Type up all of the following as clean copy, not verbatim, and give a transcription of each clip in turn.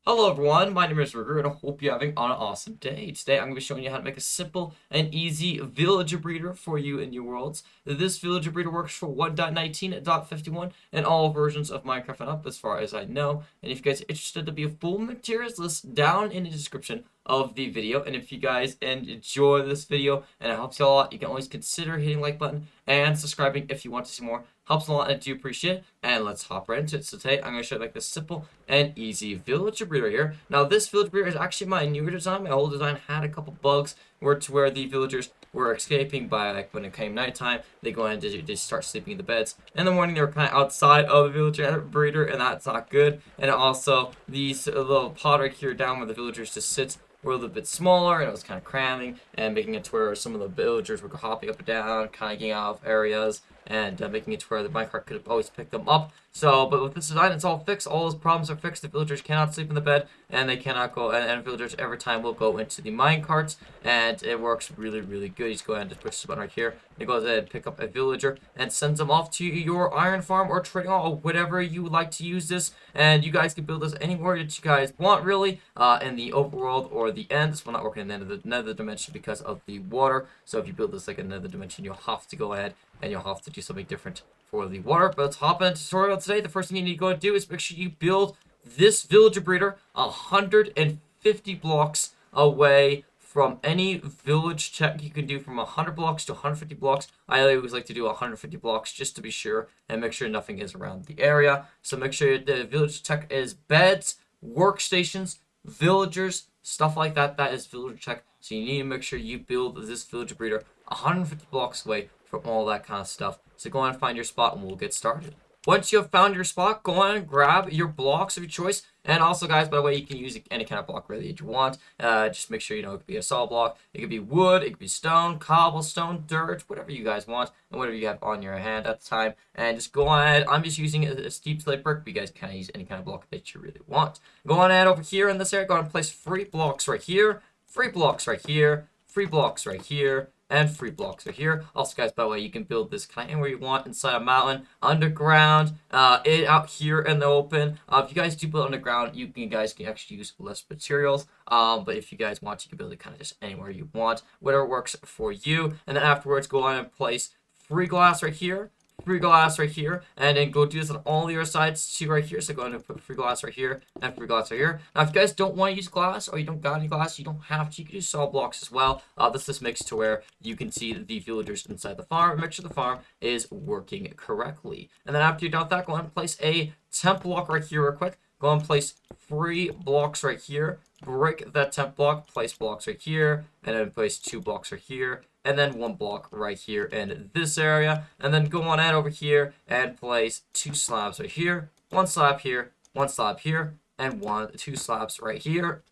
Hello everyone, my name is Ruger and I hope you're having an awesome day. Today I'm going to be showing you how to make a simple and easy villager breeder for you in your worlds. This villager breeder works for 1.19.51 and all versions of Minecraft and up as far as I know. And if you guys are interested, there'll be a full materials list down in the description of the video. And if you guys enjoy this video and it helps you a lot, you can always consider hitting like button and subscribing if you want to see more. Helps a lot and I do appreciate it. And let's hop right into it. So today I'm going to show you like this simple and easy villager breeder here. Now this villager breeder is actually my newer design. My old design had a couple bugs where the villagers were escaping by like when it came nighttime. They go in and just start sleeping in the beds. In the morning they were kind of outside of the villager breeder and that's not good. And also these little pod right here down where the villagers just sit were a little bit smaller and it was kind of cramming and making it to where some of the villagers were hopping up and down, kind of getting out of areas and making it to where the minecart could have always picked them up. So, but with this design, it's all fixed. All those problems are fixed. The villagers cannot sleep in the bed, and they cannot go. And villagers every time will go into the minecarts, and it works really, really good. You just go ahead and just push this button right here. It goes ahead and pick up a villager and sends them off to your iron farm or trading hall or whatever you would like to use this. And you guys can build this anywhere that you guys want, really, in the overworld or the end. This will not work in the end of the nether dimension because of the water. So if you build this like another dimension, you'll have to go ahead and you'll have to do something different for the water. But let's hop into the tutorial today. The first thing you need to go and do is make sure you build this villager breeder 150 blocks away from any village check you can do from 100 blocks to 150 blocks. I always like to do 150 blocks just to be sure and make sure nothing is around the area. So make sure the village check is beds, workstations, villagers, stuff like that. That is villager check. So you need to make sure you build this villager breeder 150 blocks away from all that kind of stuff. So go on and find your spot and we'll get started. Once you have found your spot, go on and grab your blocks of your choice. And also, guys, by the way, you can use any kind of block really that you want. Just make sure you know it could be a solid block. It could be wood. It could be stone, cobblestone, dirt, whatever you guys want. And whatever you have on your hand at the time. And just go on ahead. I'm just using a steep slate brick. But you guys can use any kind of block that you really want. Go on ahead over here in this area. Go on and place free blocks right here. Free blocks right here. Free blocks right here. And free blocks are here. Also, guys, by the way, you can build this kind of anywhere you want, inside a mountain, underground, out here in the open. If you guys do build underground, you guys can actually use less materials. But if you guys want, you can build it kind of just anywhere you want, whatever works for you. And then afterwards, go on and place free glass right here. Free glass right here, and then go do this on all the other sides too right here. So go ahead and put free glass right here and free glass right here. Now if you guys don't want to use glass or you don't got any glass, you don't have to. You can use solid blocks as well. This just makes to where you can see the villagers inside the farm and make sure the farm is working correctly. And then after you're done with that, go ahead and place a temp block right here real quick. Go and place free blocks right here. Break that temp block, place blocks right here, and then place 2 blocks right here, and then 1 block right here in this area. And then go on ahead over here and place 2 slabs right here, 1 slab here, 1 slab here, and 2 slabs right here.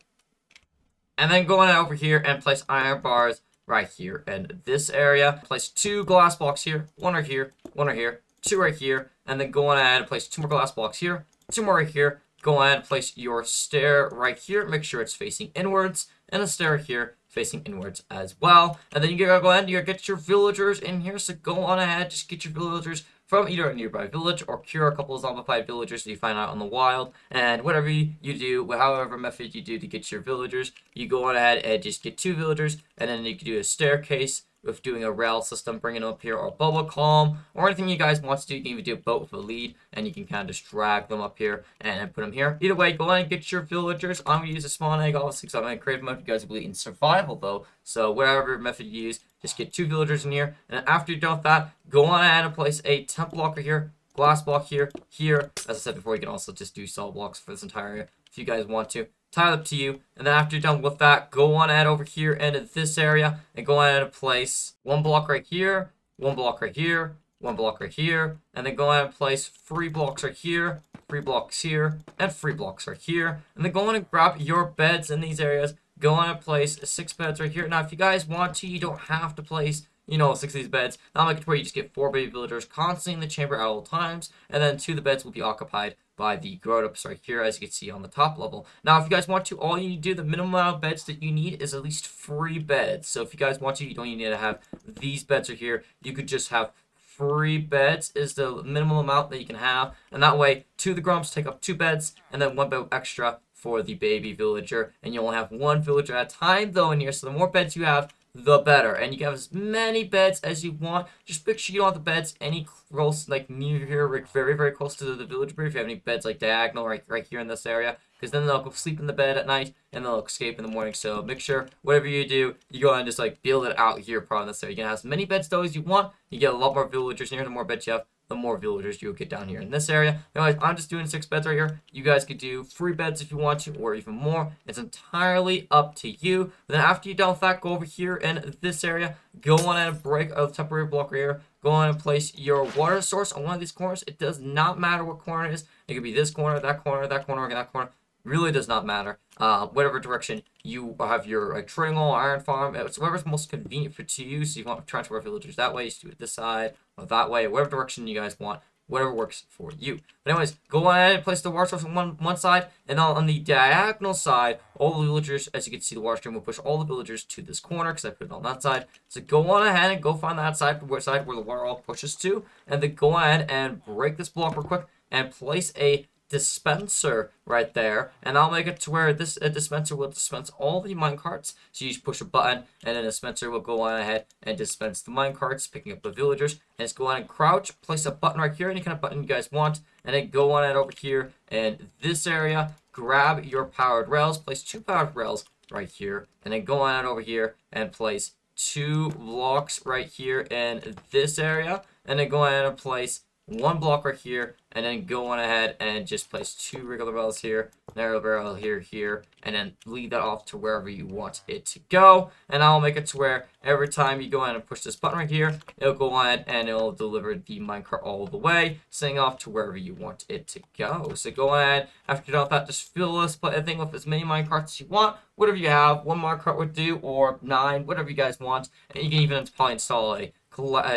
And then go on over here and place iron bars right here in this area. Place 2 glass blocks here, 1 right here, 1 right here, 2 right here, and then go on ahead and place 2 more glass blocks here, 2 more right here. Go ahead and place your stair right here. Make sure it's facing inwards. And a stair here facing inwards as well. And then you gotta go ahead and you gotta get your villagers in here. So go on ahead, just get your villagers from either a nearby village or cure a couple of zombified villagers that you find out on the wild. And whatever you do, however method you do to get your villagers, you go on ahead and just get 2 villagers. And then you can do a staircase with doing a rail system, bringing them up here, or a bubble column, or anything you guys want to do. You can even do a boat with a lead, and you can kind of just drag them up here and put them here. Either way, go ahead and get your villagers. I'm going to use a spawn egg, obviously, because I'm in creative mode. You guys will be in survival, though. So whatever method you use, just get 2 villagers in here. And after you're done with that, go on ahead and place a temp block right here, glass block here, here. As I said before, you can also just do solid blocks for this entire area if you guys want to. Tie it up to you, and then after you're done with that, go on ahead over here into this area and go ahead and place 1 block right here, 1 block right here, 1 block right here, and then go ahead and place free blocks right here, free blocks here, and free blocks right here. And then go on and grab your beds in these areas. Go on and place 6 beds right here. Now if you guys want to, you don't have to place 6 of these beds. Now make it where you just get 4 baby villagers constantly in the chamber at all times, and then 2 of the beds will be occupied by the grown-ups right here, as you can see on the top level. Now, if you guys want to, all you need to do, the minimum amount of beds that you need is at least 3 beds. So if you guys want to, you don't even need to have these beds right here. You could just have 3 beds is the minimum amount that you can have. And that way, 2 of the grumps take up 2 beds, and then 1 bed extra for the baby villager, and you only have one villager at a time though in here, so the more beds you have, the better. And you can have as many beds as you want. Just make sure you don't have the beds any close, like near here, like very, very close to the village breeder. If you have any beds like diagonal, right here in this area, because then they'll go sleep in the bed at night and they'll escape in the morning. So make sure whatever you do, you go ahead and just like build it out here, probably in this area. You can have as many beds though as you want. You get a lot more villagers in here. The more beds you have, the more villagers you'll get down here in this area. Anyways, I'm just doing 6 beds right here. You guys could do 3 beds if you want to, or even more. It's entirely up to you. But then after you're done with that, go over here in this area. Go on and break a temporary block right here. Go on and place your water source on one of these corners. It does not matter what corner it is. It could be this corner, that corner, that corner, or that corner. Really does not matter. Whatever direction you have your like Tringle, Iron Farm, it's whatever's most convenient to you. So you want to transfer villagers that way, you do it this side or that way, whatever direction you guys want, whatever works for you. But anyways, go ahead and place the water source on one side, and then on the diagonal side, all the villagers, as you can see, the water stream will push all the villagers to this corner because I put it on that side. So go on ahead and go find that side where the water all pushes to, and then go ahead and break this block real quick and place a dispenser right there, and I'll make it to where this dispenser will dispense all the minecarts. So you just push a button, and then the dispenser will go on ahead and dispense the minecarts, picking up the villagers. And just go on and crouch, place a button right here, any kind of button you guys want, and then go on it over here in this area. Grab your powered rails, place 2 powered rails right here, and then go on over here and place 2 blocks right here in this area, and then go ahead and place 1 block right here, and then go on ahead and just place 2 regular barrels here, narrow barrel here, and then lead that off to wherever you want it to go. And I'll make it to where every time you go ahead and push this button right here, it'll go on and it'll deliver the minecart all the way, sending off to wherever you want it to go. So go ahead, after you're done with that, just fill this thing with as many minecarts as you want, whatever you have. 1 minecart would do, or 9, whatever you guys want. And you can even probably install a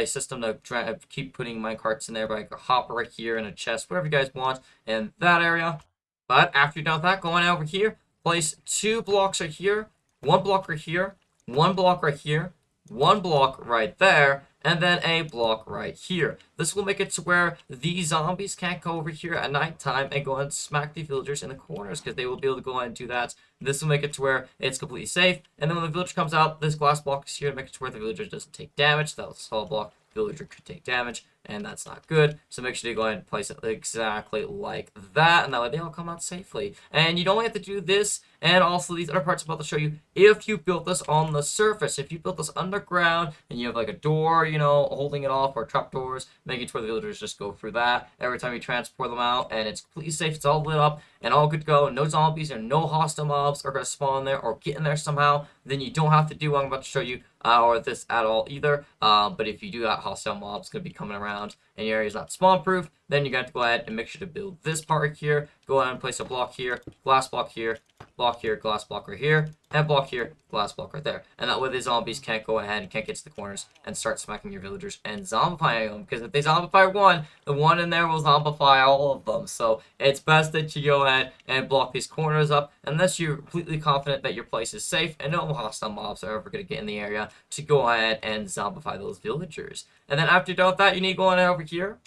system to keep putting minecarts in there, by like a hopper right here and a chest, whatever you guys want in that area. But after you're done with that, go on over here, place 2 blocks right here, 1 block right here, 1 block right here, 1 block right there, and then a block right here. This will make it to where the zombies can't go over here at nighttime and go and smack the villagers in the corners, because they will be able to go and do that. This will make it to where it's completely safe. And then when the villager comes out, this glass block is here to make it to where the villager doesn't take damage. That was a solid block. Villager could take damage, and that's not good. So make sure you go ahead and place it exactly like that, and that way they all come out safely. And you don't have to do this and also these other parts I'm about to show you if you built this on the surface. If you built this underground and you have like a door, you know, holding it off, or trapdoors, making it to where the villagers just go through that every time you transport them out, and it's completely safe, it's all lit up and all good to go, no zombies or no hostile mobs are going to spawn there or get in there somehow, then you don't have to do what I'm about to show you or this at all either. But if you do that, hostile mobs going to be coming around and your area is not spawn proof, then you're going to have to go ahead and make sure to build this part right here. Go ahead and place a block here, glass block here, glass block right here, and block here, glass block right there. And that way the zombies can't go ahead and can't get to the corners and start smacking your villagers and zombifying them. Because if they zombify one, the one in there will zombify all of them. So it's best that you go ahead and block these corners up, unless you're completely confident that your place is safe and no hostile mobs are ever going to get in the area to go ahead and zombify those villagers. And then after you're done with that, you need to go on over here.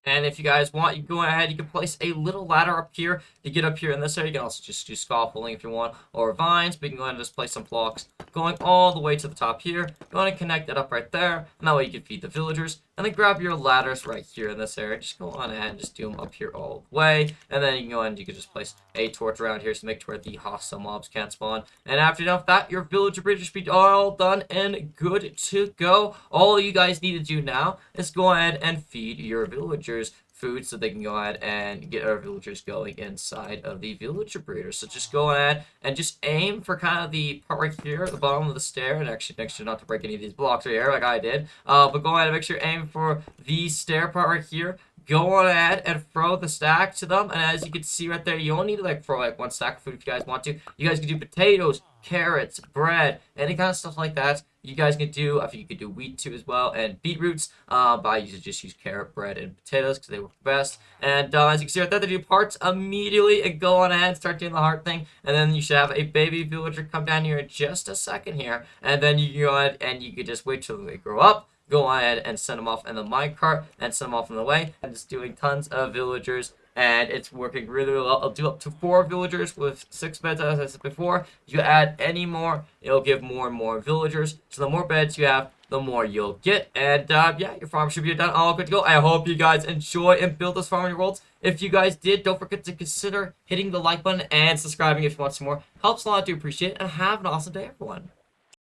And if you guys want, you can go ahead, you can place a little ladder up here to get up here in this area. You can also just do scaffolding if you want, or vines, but you can go ahead and just place some blocks going all the way to the top here. Go ahead and connect that up right there, and that way you can feed the villagers. And then grab your ladders right here in this area. Just go on ahead and just do them up here all the way. And then you can go ahead and you can just place a torch around here to make sure the hostile mobs can't spawn. And after you're done with that, your villager bridge should be all done and good to go. All you guys need to do now is go ahead and feed your villagers food so they can go ahead and get our villagers going inside of the villager breeder. So just go ahead and just aim for kind of the part right here at the bottom of the stair, and actually make sure not to break any of these blocks right here like I did, but go ahead and make sure you aim for the stair part right here. Go on ahead and throw the stack to them, and as you can see right there, you only need to like throw like 1 stack of food if you guys want to. You guys can do potatoes, carrots, bread, any kind of stuff like that. You guys can do, I think you could do wheat too as well, and beetroots, but I usually just use carrot, bread, and potatoes because they work best. And as you can see right there, they do parts immediately, and go on ahead and start doing the heart thing, and then you should have a baby villager come down here in just a second here, and then you can go ahead and you can just wait till they grow up. Go ahead and send them off in the minecart and send them off on the way, and just doing tons of villagers and it's working really, really well. I'll do up to 4 villagers with 6 beds, as I said before. If you add any more, it'll give more and more villagers. So the more beds you have, the more you'll get. And yeah, your farm should be done, all good to go. I hope you guys enjoy and build this farm in your worlds. If you guys did, don't forget to consider hitting the like button and subscribing if you want some more. Helps a lot, I do appreciate it, and have an awesome day, everyone.